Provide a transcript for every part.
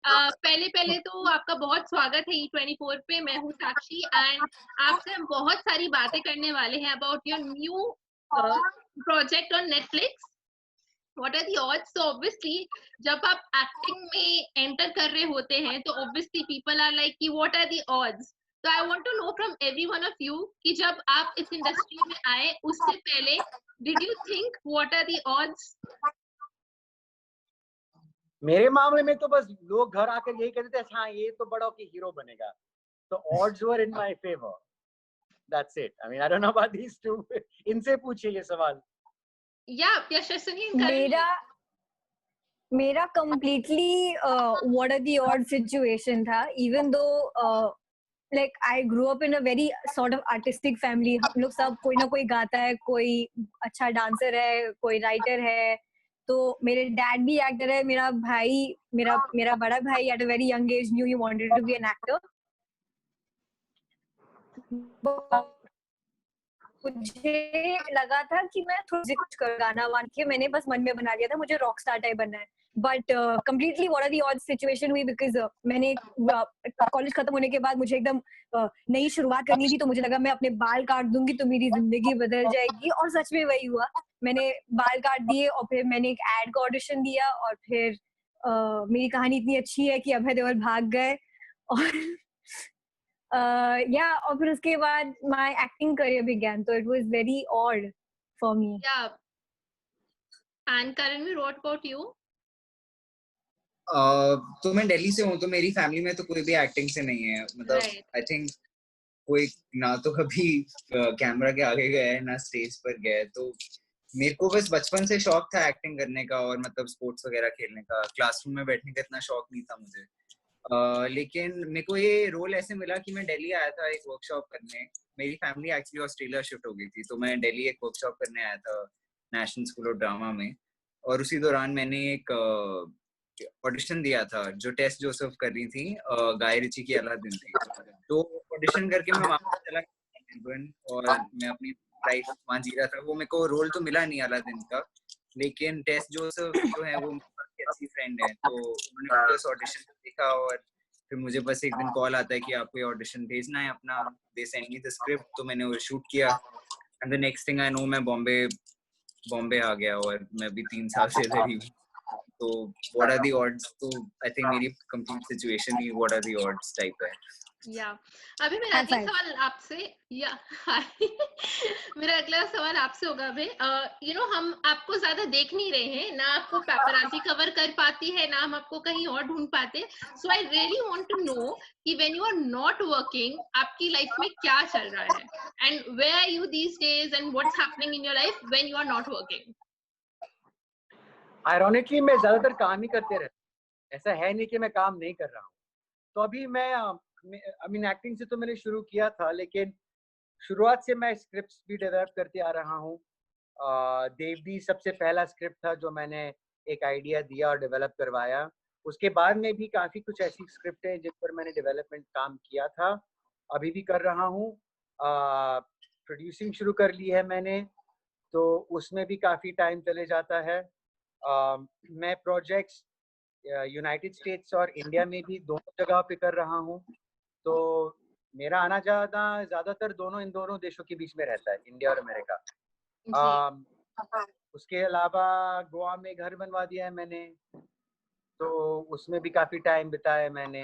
पहले पहले तो आपका बहुत स्वागत है E24 पे। मैं हूँ साक्षी एंड आपसे हम बहुत सारी बातें करने वाले हैं about your new project on Netflix, what are the odds. तो ऑब्वियसली जब आप एक्टिंग में एंटर कर रहे होते हैं तो ऑब्वियसली पीपल आर लाइक कि व्हाट आर द ऑड्स। तो I want to know from every one of you कि जब आप इस इंडस्ट्री में आए उससे पहले did you think what are the odds? मेरे मामले में तो बस लोग घर आकर यही कहते थे, हाँ ये तो बड़ा होके हीरो बनेगा, तो odds were in my favor. That's it. I mean, I don't know about these two. इनसे पूछिए ये सवाल। मेरा completely what are the odd situation था, even though like I grew up in a very sort of artistic family. हम लोग सब कोई ना कोई गाता है, कोई अच्छा डांसर है, कोई राइटर है, तो मेरे डैड भी एक्टर है, मेरा बड़ा भाई at a very young age knew he wanted to be an actor. मुझे लगा था कि मैं थोड़ा सा कुछ कर गाना वान के मैंने बस मन में बना लिया था मुझे रॉक स्टार टाइप बनना है, but completely what are the odd situation हुई बिकॉज मैंने कॉलेज खत्म होने के बाद मुझे एकदम नई शुरुआत करनी थी, तो मुझे लगा मैं अपने बाल काट दूंगी तो मेरी जिंदगी बदल जाएगी, और सच में वही हुआ। मैंने बाल काट दिए और फिर मैंने एक एड का ऑडिशन दिया और फिर मेरी कहानी इतनी अच्छी है कि अभय देओल भाग गए और और फिर उसके बाद my acting career began, so it was very odd for me. Yeah. And Karanveer, what about you? तो मैं दिल्ली से हूँ, तो मेरी फैमिली में तो कोई भी एक्टिंग से नहीं है, मतलब आई थिंक कोई ना तो कभी कैमरा के आगे गया है ना स्टेज पर गया है, तो मेरे को बस बचपन से शौक था एक्टिंग करने का और मतलब स्पोर्ट्स वगैरह खेलने का। क्लासरूम में बैठने का इतना शौक नहीं था मुझे, लेकिन मेरे को ये रोल ऐसे मिला कि मैं दिल्ली आया था एक वर्कशॉप करने। मेरी फैमिली एक्चुअली ऑस्ट्रेलिया शिफ्ट हो गई थी, तो मैं दिल्ली एक वर्कशॉप करने आया था नेशनल स्कूल ऑफ ड्रामा में, और उसी दौरान मैंने एक ऑडिशन दिया था जो टेस जोसेफ कर रही थी, गाय रिची की अलादीन थी। तो ऑडिशन करके मैं वहाँ चला मेलबर्न और मैं अपनी लाइफ वहाँ जी रहा था। वो मेरे को रोल तो मिला नहीं अलादीन का, लेकिन टेस जोसेफ जो है वो मेरी अच्छी फ्रेंड है, तो उन्होंने बस ऑडिशन देखा और फिर मुझे बस एक दिन कॉल आता है कि आपको ये ऑडिशन भेजना है अपना, they send me the script. तो मैंने वो शूट किया and the next thing I know मैं बॉम्बे आ गया और मैं अभी 3 साल से इधर ही हूँ। तो व्हाट आर द ऑड्स, तो आई थिंक मेरी कंप्लीट सिचुएशन ही what are the odds type है। अभी मेरा अगला सवाल आपसे मेरा अगला सवाल आपसे होगा अभी। हम आपको ज्यादा देख नहीं रहे हैं, ना आपको पेपराजी कवर कर पाती है, ना हम आपको कहीं और ढूंढ पाते, so I really want to know कि when you are not working आपकी लाइफ में क्या चल रहा है and where are you these days and what's happening in your life when you are not working. Ironically मैं ज्यादातर काम ही करते रहता, ऐसा है नहीं कि मैं काम नहीं कर रहा हूँ। तो अभी मैं आई मीन एक्टिंग से तो मैंने शुरू किया था, लेकिन शुरुआत से मैं स्क्रिप्ट्स भी डेवलप करते आ रहा हूँ। देवदी सबसे पहला स्क्रिप्ट था जो मैंने एक आइडिया दिया और डेवलप करवाया। उसके बाद में भी काफ़ी कुछ ऐसी स्क्रिप्ट है जिन पर मैंने डेवलपमेंट काम किया था, अभी भी कर रहा हूँ। प्रोड्यूसिंग शुरू कर ली है मैंने, तो उसमें भी काफ़ी टाइम चले जाता है। मैं प्रोजेक्ट्स यूनाइटेड स्टेट्स और इंडिया में भी दोनों जगह पे कर रहा हूँ, तो मेरा आना जाना ज़्यादातर इन दोनों देशों के बीच में रहता है, इंडिया और अमेरिका। उसके अलावा गोवा में घर बनवा दिया है मैंने, तो उसमें भी काफ़ी टाइम बिताया है मैंने।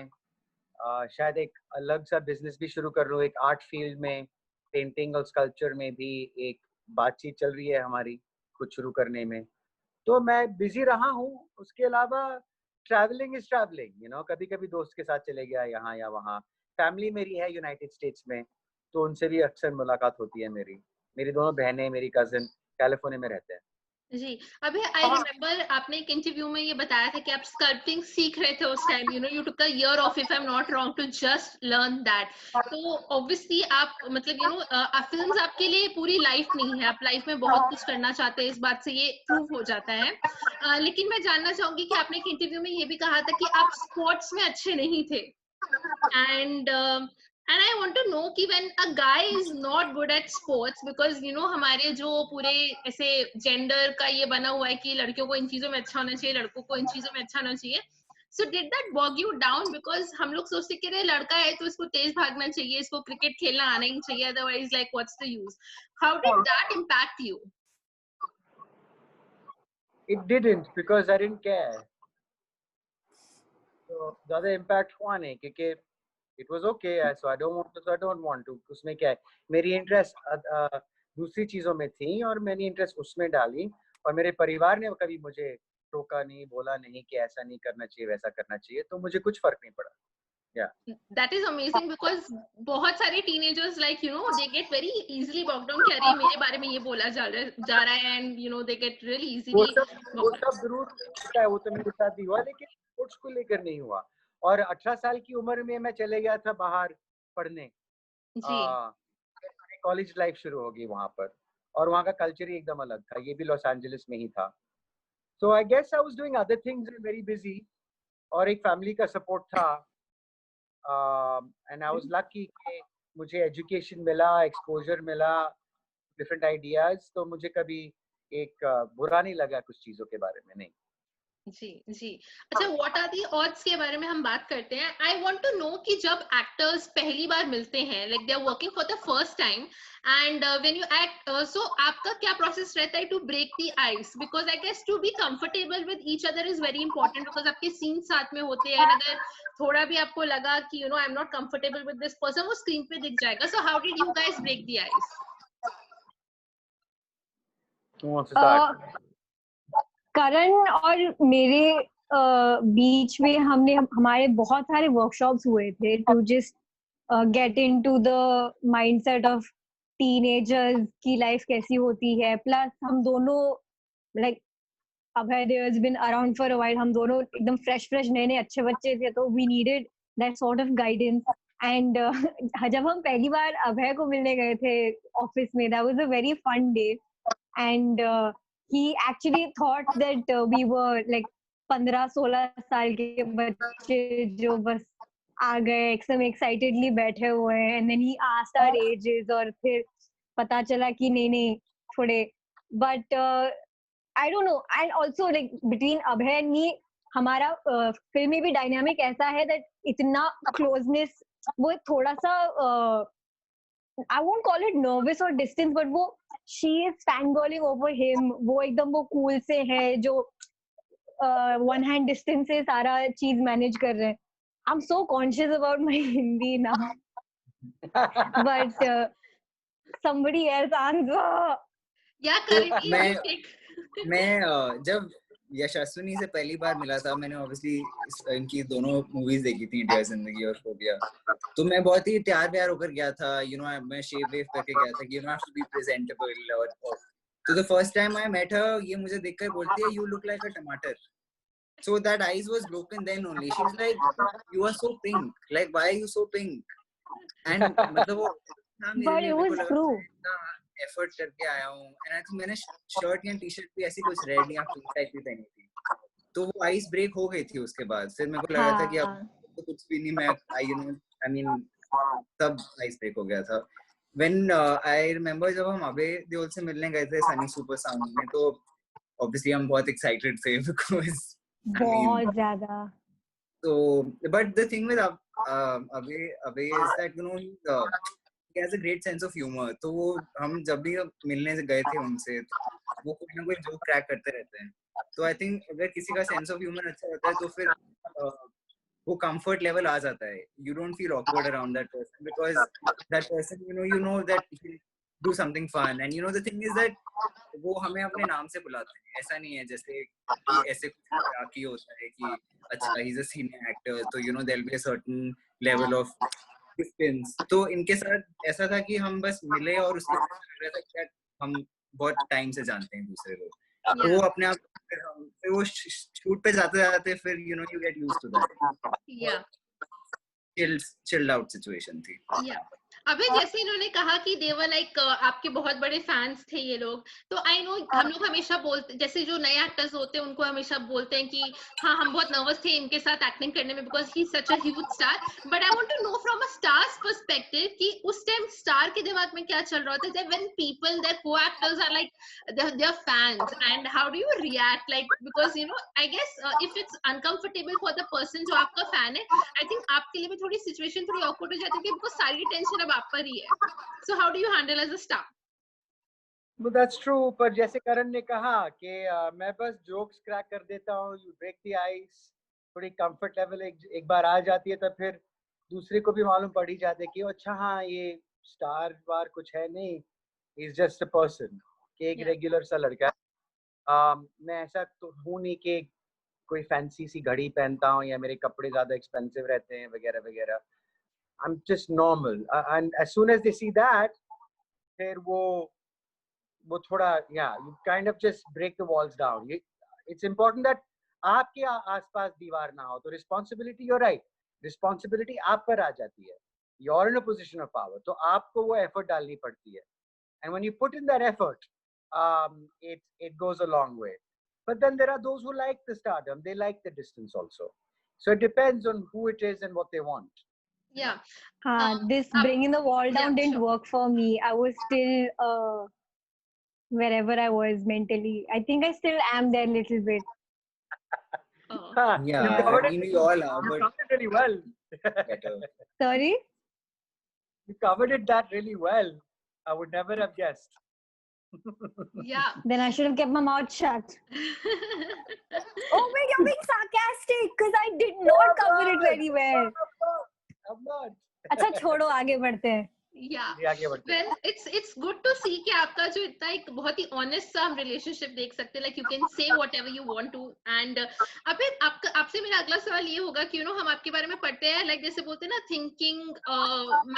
शायद एक अलग सा बिजनेस भी शुरू कर रहा हूँ, एक आर्ट फील्ड में, पेंटिंग और स्कल्पचर में भी एक बातचीत चल रही है हमारी कुछ शुरू करने में। तो मैं बिजी रहा हूँ। उसके अलावा ट्रैवलिंग इज ट्रैवलिंग, कभी कभी दोस्त के साथ चले गया यहाँ या वहाँ। फैमिली मेरी है यूनाइटेड स्टेट्स में, तो उनसे भी अक्सर मुलाकात होती है मेरी दोनों बहनें, मेरी कजिन कैलिफोर्निया में रहते हैं। जी, अभी आई रिमेम्बर आपने एक इंटरव्यू में ये बताया था कि आप स्कल्पटिंग सीख रहे थे उस time, you took a year off, if I am not wrong, to just learn that. तो ऑब्वियसली आप मतलब फिल्म्स आपके लिए पूरी लाइफ नहीं है, आप लाइफ में बहुत कुछ करना चाहते हैं, इस बात से ये प्रूव हो जाता है। लेकिन मैं जानना चाहूंगी कि आपने एक इंटरव्यू में ये भी कहा था कि आप स्पोर्ट्स में अच्छे नहीं थे, and I want to know कि when a guy is not good at sports, because हमारे जो पूरे ऐसे जेंडर का ये बना हुआ है कि लड़कियों को इन चीजों में अच्छा होना चाहिए, लड़कों को इन चीजों में अच्छा होना चाहिए। So did that bog you down? Because हम लोग सोचते कि लड़का है तो इसको तेज भागना चाहिए, इसको क्रिकेट खेलना आना ही चाहिए, otherwise like what's the use? How did that impact you? It didn't, because I didn't care. So ज़्यादा impact हुआ नहीं, क्योंकि it was okay, so I don't want to. उसमें क्या है, मेरी interest दूसरी चीजों में थी और मैंने इंटरेस्ट उसमें डाली, और मेरे परिवार ने कभी मुझे टोका नहीं, बोला नहीं कि ऐसा नहीं करना चाहिए, वैसा करना चाहिए, तो मुझे कुछ फर्क नहीं पड़ा. That is amazing, because बहुत सारे teenagers like they get very easily bogged down कि अरे मेरे बारे में ये बोला जा रहा है, and they get really easily. वो सब जरूर होता है, वो तो मेरे साथ भी हुआ, लेकिन स्पोर्ट्स को लेकर नहीं हुआ. और 18 साल की उम्र में मैं चले गया था बाहर पढ़ने. कॉलेज लाइफ शुरू हो गई वहां पर, और वहां का कल्चर ही एकदम अलग था. ये भी लॉस एंजलिस में ही था. So I guess I was doing other things, very busy, और एक फैमिली का सपोर्ट था. एंड आई वाज लकी कि मुझे एजुकेशन मिला, एक्सपोजर मिला, डिफरेंट आइडियाज. तो मुझे कभी एक बुरा नहीं लगा कुछ चीजों के बारे में. नहीं. जी जी. अच्छा, व्हाट आर दी ऑड्स के बारे में हम बात करते हैं. आई वांट टू नो कि जब एक्टर्स पहली बार मिलते हैं, like they are working for the first time, and when you act, so आपका क्या प्रोसेस रहता है to break the ice? Because I guess to be comfortable with each other is very important, because आपके scene साथ में होते हैं, अगर थोड़ा भी आपको लगा कि I am not comfortable with this person, वो स्क्रीन पे दिख जाएगा. So how did you guys break the ice? Karan और मेरे बीच में हमारे बहुत सारे वर्कशॉप्स हुए थे to just get into the mindset of teenagers की लाइफ कैसी होती है. प्लस हम दोनों like Abhay there has been around for a while, हम दोनों एकदम फ्रेश नए अच्छे बच्चे थे, तो we needed that sort of guidance. And जब हम पहली बार अभय को मिलने गए थे ऑफिस में, that was a very fun day. And he actually thought that we were like 15-16 साल के बच्चे जो बस आ गए एकदम एक्साइटेडली बैठे हुए हैं. and then he asked our ages, और फिर पता चला कि नहीं थोड़े. but I don't know, and also like between Abhay and me, हमारा फिल्म में भी डायनामिक ऐसा है that इतना क्लोजनेस, वो थोड़ा सा I won't call it nervous or distance, but वो she is fangirling over him. वो एकदम वो cool से है जो one hand distance से सारा चीज manage कर रहे हैं. I'm so conscious about my Hindi now. But somebody else answer. Yeah, Karan, मैं जब यशस्विनी से पहली बार मिला था, मैंने ऑब्वियसली इनकी दोनों मूवीज देखी थी, इंडिया जिंदगी और फोबिया. तो मैं बहुत ही तैयार होकर गया था, मैं शेव वेव करके गया था कि हैव टू बी प्रेजेंटेबल. और तो the first time I met her, ये मुझे देखकर बोलती है यू लुक लाइक अ टमाटर. So that eyes was broken then only. She was like, you are so pink. Like, why are you so pink? And मतलब वो But it was true. Effort करके आया हूँ. एंड आई थिंक मैंने shirt या T-shirt भी ऐसी कुछ रेड या पिंक टाइप की पहनी थी, तो वो आइस ब्रेक हो गई थी. उसके बाद फिर मेरे को लगा था कि अब तो कुछ भी नहीं, मैं आई मीन तब आइस ब्रेक हो गया था. व्हेन आई रिमेंबर जब हम अबे देओल से मिलने गए थे सनी सुपर साउंड में, तो ऑब्वियसली हम बहुत एक्साइटेड थे बिकॉज़ बहुत ज्यादा. तो बट द थिंग विद अबे is that he has a great sense of humor. तो वो हम जब भी मिलने गए थे उनसे, वो कोई ना कोई जोक क्रैक करते रहते हैं. तो आई थिंक अगर किसी का सेंस ऑफ ह्यूमर अच्छा होता है तो फिर वो कंफर्ट लेवल आ जाता है. You don't feel awkward around that person because that person you know that he will do something fun. And the thing is that वो हमें अपने नाम से बुलाते हैं. ऐसा नहीं है जैसे कि ऐसे कुछ बाकी होता है कि अच्छा he's a senior actor, तो there will be a certain level of distance. तो इनके साथ ऐसा था कि हम बस मिले और उसके बाद लग रहा था कि हम बहुत टाइम से जानते हैं दूसरे को. तो वो अपने आप फिर वो शूट पे जाते फिर you get used to that. Yeah. Chilled out situation थी. Yeah. अबे जैसे इन्होंने कहा कि दे वर लाइक आपके बहुत बड़े फैंस थे ये लोग, तो आई नो हम लोग हमेशा बोलते, जैसे जो नए एक्टर्स होते हैं उनको हमेशा बोलते हैं कि हाँ हम बहुत नर्वस थे इनके साथ एक्टिंग करने में because he such a huge star, but I want to know from a star's perspective कि उस टाइम स्टार के दिमाग में क्या चल रहा होता है when people their co-actors are like they are fans, and how do you react, like because you know I guess if it's uncomfortable for the person जो आपका fan है, I think आपके लिए भी थोड़ी situation थोड़ी awkward हो जाती है because सारी tension अब आप पर ही है. So how do you handle as a star? But that's true. पर जैसे करण ने कहा कि मैं बस जोक्स क्रैक कर देता हूँ, यू ब्रेक द आइस, थोड़ी कंफर्ट लेवल एक बार आ जाती है तो फिर दूसरे को भी मालूम पड़ ही जाता है कि अच्छा हाँ ये स्टार वार कुछ है नहीं, इज जस्ट अ पर्सन, कि एक रेगुलर सा लड़का है। मैं ऐसा तो हूँ नहीं कि कोई फैंसी सी घड़ी पहनता हूँ या मेरे कपड़े ज्यादा एक्सपेंसिव रहते हैं वगैरह वगैरह। I am just normal and as soon as they see that, फिर वो थोड़ा you kind of just break the walls down. It's important that आपके आसपास दीवार ना हो, तो responsibility, you're right, responsibility आप पर आ जाती है, you're in a position of power, तो आपको वो effort डालनी पड़ती है, and when you put in that effort, it goes a long way. But then there are those who like the stardom, they like the distance also, so it depends on who it is and what they want. Yeah. This bringing the wall down didn't work for me. I was still wherever I was mentally. I think I still am there a little bit. Yeah, I mean, we all are, but you covered it really well. better. Sorry? You covered it that really well. I would never have guessed. Yeah. Then I should have kept my mouth shut. Oh wait, you're being sarcastic because I did not cover it very well. I'm not. अच्छा छोड़ो, आगे बढ़ते हैं. Yeah. Well, it's good to see कि आपका जो इतना एक बहुत ही honest सा हम relationship देख सकते हैं, like you can say whatever you want to, and अब फिर आपसे मेरा अगला सवाल ये होगा कि हम आपके बारे में पढ़ते हैं, like जैसे बोलते हैं ना thinking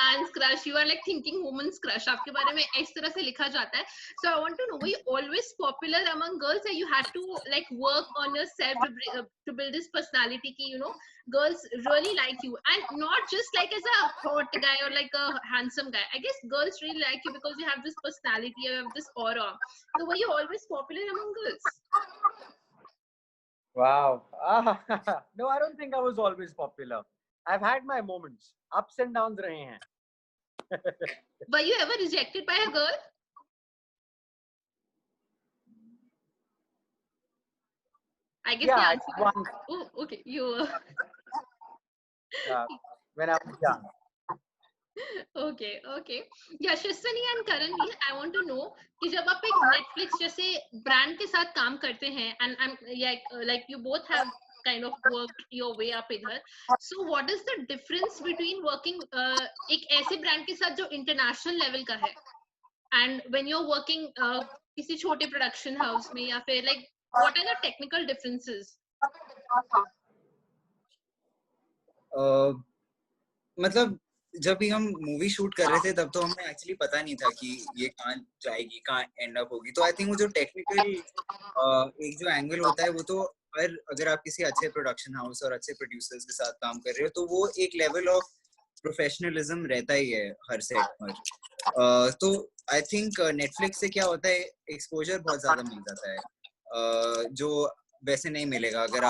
man's crush, you are like thinking woman's crush, आपके बारे में इस तरह से लिखा जाता है. So I want to know, were you always popular among girls, or you had to like work on yourself to build this personality कि girls really like you, and not just like as a hot guy or like a handsome guy. I guess girls really like you because you have this personality, you have this aura. So were you always popular among girls? Wow. No, I don't think I was always popular. I've had my moments, ups and downs rahe hain. Were you ever rejected by a girl? I guess yeah, the answer is, oh, okay, you when I was young. Okay. Yashaswini and Karan, I want to know कि जब आप एक Netflix जैसे brand के साथ काम करते हैं, and like you both have kind of worked your way up इधर, so what is the difference between working एक ऐसे ब्रांड के साथ जो इंटरनेशनल लेवल का है, and when you're working किसी छोटे प्रोडक्शन हाउस में, या फिर like what are the technical differences? मतलब जब भी हम मूवी शूट कर रहे थे तब तो हमें एक्चुअली पता नहीं था कि ये कहाँ जाएगी, कहाँ एंड अप होगी. तो आई थिंक वो जो टेक्निकल एक जो एंगल होता है वो तो अगर आप किसी अच्छे प्रोडक्शन हाउस और अच्छे प्रोड्यूसर्स के साथ काम कर रहे हो तो वो एक लेवल ऑफ प्रोफेशनलिज्म रहता ही है हर सेट पर. तो आई थिंक नेटफ्लिक्स से क्या होता है, एक्सपोजर बहुत ज्यादा मिल जाता है जो वैसे नहीं मिलेगा अगर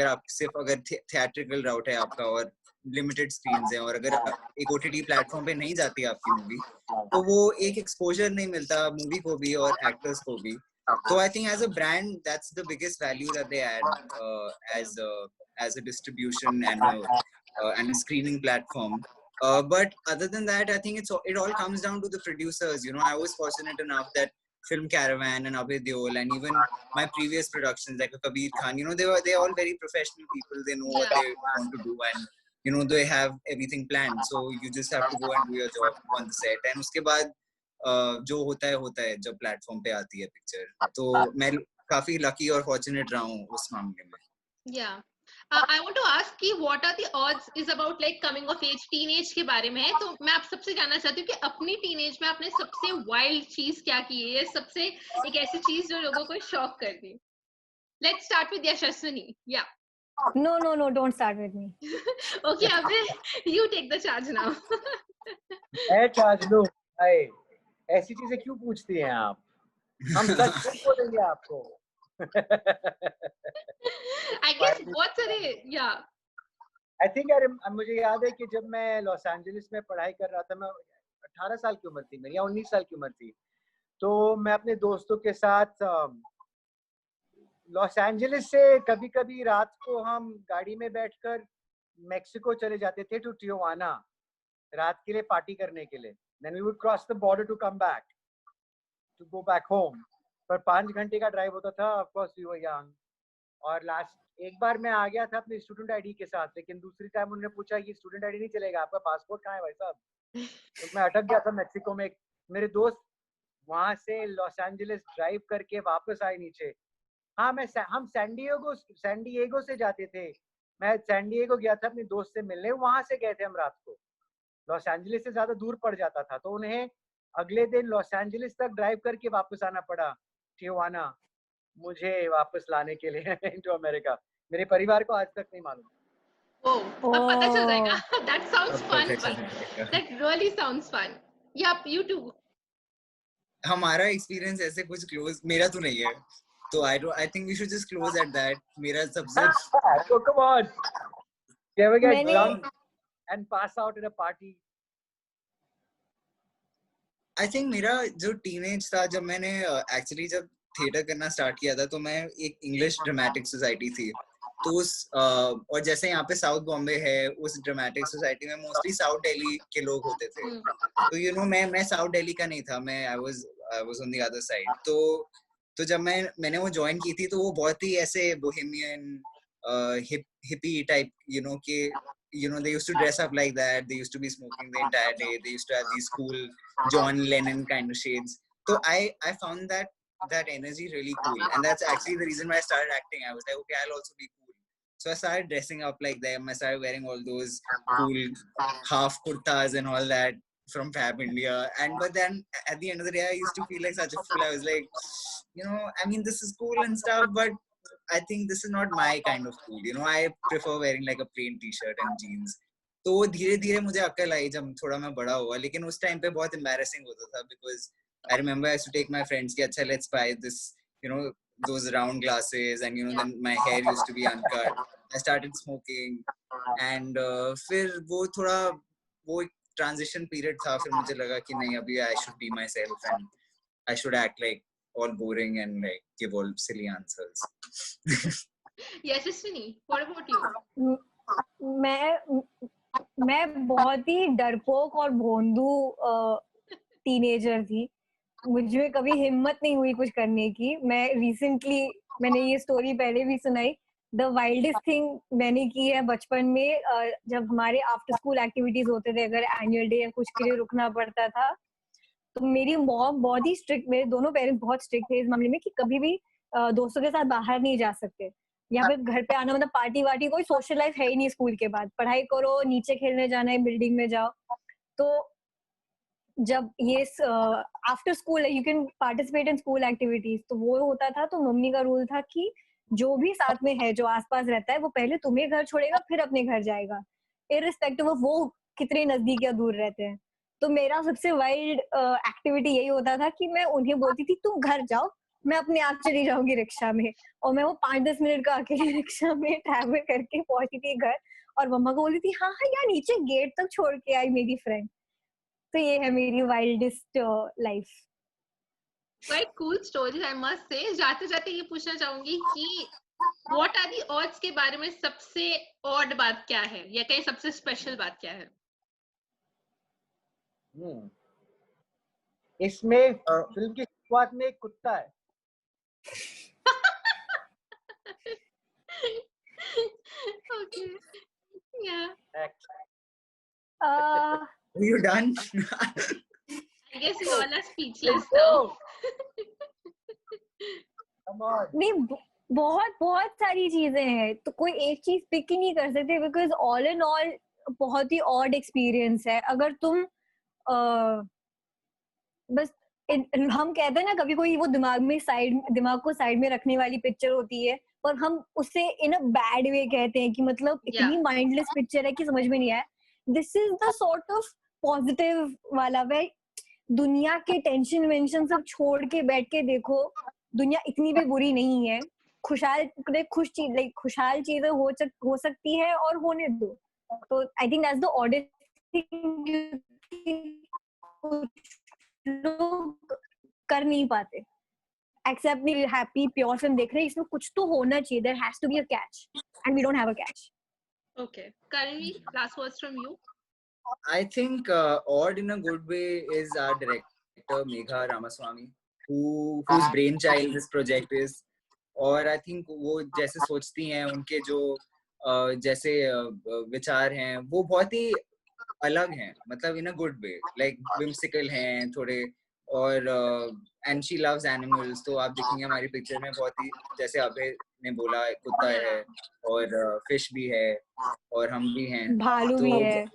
आप सिर्फ अगर थिएट्रिकल राउट है आपका और लिमिटेड स्क्रीन्स हैं, और अगर एक ओटीटी प्लेटफॉर्म पे नहीं जाती आपकी मूवी तो वो एक एक्सपोजर नहीं मिलता मूवी को भी और एक्टर्स को भी. तो I think as a brand that's the biggest value that they add as a distribution and a screening platform. But other than that, I think it all comes down to the producers. I was fortunate enough that Film Caravan and Abhay Deol and even my previous productions like Kabir Khan, they're all very professional people. They know what they want to do, and they have everything planned. So you just have to go and do your job on the set. And उसके बाद जो होता है जब platform पे आती है picture. तो मैं काफी लकी और फॉर्चुनेट रहा हूँ उस मामले में. Yeah. I want to ask कि what are the odds is about like coming of age, teenage के बारे में है. तो मैं आप सबसे जानना चाहती हूँ कि अपनी टीनेज में आपने सबसे वाइल्ड चीज क्या की है, सबसे एक ऐसी चीज जो लोगों को शॉक कर दी. Let's start with Yashaswini. Yeah. No, don't start with me. Okay, Abhay, you take the charge now. मैं चार्ज लूं? हाय, ऐसी चीजें क्यों पूछती हैं आप? हम सच नहीं बोलेंगे आपको। I guess बहुत सारे या आई थिंक मुझे याद है कि जब मैं लॉस एंजलिस में पढ़ाई कर रहा था, मैं 18 साल की उम्र थी मेरी, या 19 साल की उम्र थी, तो मैं अपने दोस्तों के साथ लॉस एंजलिस से कभी कभी रात को हम गाड़ी में बैठकर मेक्सिको चले जाते थे, टू टिजुआना, रात के लिए पार्टी करने के लिए। Then we would cross the border to come back, to go back home. पर 5 घंटे का ड्राइव होता था, of course we were young. और लास्ट एक बार मैं आ गया था अपने स्टूडेंट आईडी के साथ, लेकिन दूसरी टाइम उन्होंने पूछा कि स्टूडेंट आईडी नहीं चलेगा, आपका पासपोर्ट कहाँ है भाई साहब? तो मैं अटक गया था मेक्सिको में। मेरे दोस्त वहां से लॉस एंजलिस ड्राइव करके वापस आए नीचे। हाँ, हम सैन डिएगो से जाते थे। मैं सैन डिएगो गया था अपने दोस्त से मिलने, वहां से गए थे हम रात को। लॉस एंजलिस से ज्यादा दूर पड़ जाता था, तो उन्हें अगले दिन लॉस एंजलिस तक ड्राइव करके वापस आना पड़ा टिजुआना, मुझे वापस लाने के लिए इनटू अमेरिका। मेरे परिवार को आज तक नहीं मालूम। अब पता चल जाएगा। That sounds अब fun, पता चल but जाएगा। that really sounds fun. Yep, you too. हमारा एक्सपीरियंस ऐसे कुछ क्लोज मेरा तो नहीं है, तो I think we should just close at that. मेरा सबसे So come on, you ever get मैंने drunk and pass out at a party? I think मेरा जो टीनेज था, जब मैंने एक्चुअली जब थिएटर करना स्टार्ट किया था, तो मैं एक इंग्लिश ड्रामेटिक सोसाइटी थी, तो उस और जैसे यहाँ पे साउथ बॉम्बे है, उस ड्रामेटिक सोसाइटी में मोस्टली साउथ दिल्ली के लोग होते थे। तो यू नो मैं साउथ दिल्ली का नहीं था, मैं I was on the other side. तो जब मैंने वो ज्वाइन की थी, तो वो बहुत ही ऐसे Bohemian हिppie type, you know, they used to dress up like that, they used to be smoking the entire day, they used to have these cool John Lennon kind of shades. So I found that energy really cool, and that's actually the reason why I started acting. I was like, okay, I'll also be cool. So I started dressing up like them. I started wearing all those cool half kurtas and all that from Fab India. But then at the end of the day, I used to feel like such a fool. I was like, I mean, this is cool and stuff, but I think this is not my kind of cool. I prefer wearing like a plain t-shirt and jeans. तो धीरे धीरे मुझे अक्ल आई जब थोड़ा मैं बड़ा हुआ, लेकिन उस टाइम पे बहुत embarrassing होता था, because I remember I used to take my friends कि अच्छा let's buy this, those round glasses, and then my hair used to be uncut. I started smoking, and फिर वो एक transition period था, फिर मुझे लगा कि नहीं, अभी I should be myself and I should act like all boring and like give all silly answers. Yes, Ashwini, what about you? मैं बहुत ही डरपोक और भोंदू टीनेजर थी। मुझे कभी हिम्मत नहीं हुई कुछ करने की। मैंने ये स्टोरी पहले भी सुनाई। द वाइल्डेस्ट थिंग मैंने की है बचपन में, जब हमारे आफ्टर स्कूल एक्टिविटीज होते थे, अगर एनुअल डे या कुछ के लिए रुकना पड़ता था, तो मेरी मॉम बहुत ही स्ट्रिक्ट, मेरे दोनों पेरेंट्स बहुत स्ट्रिक्ट थे इस मामले में कि कभी भी दोस्तों के साथ बाहर नहीं जा सकते, या फिर घर पे आना मतलब पार्टी वार्टी, कोई सोशल लाइफ है ही नहीं। स्कूल के बाद पढ़ाई करो, नीचे खेलने जाना है, बिल्डिंग में जाओ। तो जब ये after school you can participate in school activities, तो वो होता था। तो मम्मी का रूल था कि जो भी साथ में है, जो आसपास रहता है, वो पहले तुम्हें घर छोड़ेगा, फिर अपने घर जाएगा, इररिस्पेक्टिव ऑफ वो कितने नजदीक या दूर रहते हैं। तो मेरा सबसे वाइल्ड एक्टिविटी यही होता था कि मैं उन्हें बोलती थी तुम घर जाओ, मैं अपने आप चली जाऊंगी रिक्शा में। और मैं वो 5-10 मिनट का अकेले रिक्शा में ट्रैवल करके पहुंची थी घर, और मम्मा को बोली थी हाँ यार नीचे गेट तक छोड़ के आई मेरी फ्रेंड। तो ये है मेरी wildest life. Quite cool stories, I must say. जाते जाते ये पूछना चाहूंगी कि what are the odds के बारे में सबसे odd बात क्या है, या कहीं सबसे स्पेशल बात क्या है? इसमें फिल्म की शुरुआत में एक कुत्ता है। Okay. Yeah. Are you done? I guess we all are speechless now. Come on. नहीं, बहुत सारी चीजें हैं, तो कोई एक चीज पिक ही नहीं कर सकते, बिकॉज ऑल इन ऑल बहुत ही ऑड एक्सपीरियंस है। अगर तुम बस हम कहते हैं ना, कभी कोई वो दिमाग को साइड में रखने वाली पिक्चर होती है, और हम उससे इन अ बैड वे कहते हैं कि मतलब इतनी माइंडलेस पिक्चर है कि समझ में नहीं आया। This is the sort of positive वाला वे, दुनिया के टेंशन वेंशन सब छोड़ के बैठ के देखो, दुनिया इतनी भी बुरी नहीं है, खुशहाल चीजें हो सकती है और होने दो। तो I think that's the oddest thing लोग कर नहीं पाते, एक्सेप्ट नहीं हैप्पी प्योर फिल्म देख रहे हैं, इसमें कुछ तो होना चाहिए, there has to be a catch and we don't have a catch. Okay, Karanvi, last words from you. I think odd in a good way is our director Megha Ramaswamy, whose brainchild this project is. और I think वो जैसे सोचती हैं, उनके जो जैसे विचार हैं वो बहुत ही अलग हैं, मतलब in a good way, like whimsical हैं थोड़े, और and she loves animals, तो आप देखेंगे हमारी पिक्चर में बहुत ही, जैसे अभय ने बोला, कुत्ता है और फिश भी है और हम भी हैं, भालू भी है,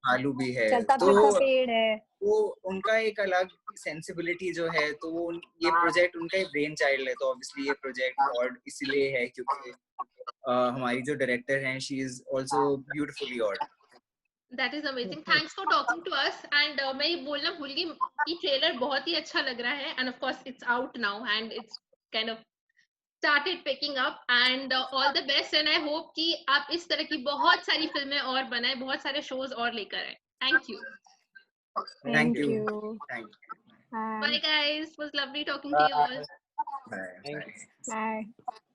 भालू भी है, चलता तो फिरता पेड़ है, वो उनका एक अलग सेंसिबिलिटी जो है, तो वो ये प्रोजेक्ट उनका ही ब्रेन चाइल्ड है, तो ऑब्वियसली ये प्रोजेक्ट ऑड इसलिए है क्योंकि हमारी जो डायरेक्टर हैं, she is also beautifully odd. That is amazing. Thanks for talking to us. And मैं ये बोलना भूल गई, ये ट्रेलर बहुत ही अच्छा लग रहा है, and of course it's out now and it's kind of started picking up, and all the best, and I hope कि आप इस तरह की बहुत सारी फिल्में और बनाएं, बहुत सारे shows और लेकर आए. Thank you. Thank you. Bye guys. It was lovely talking to you all. Bye. Bye.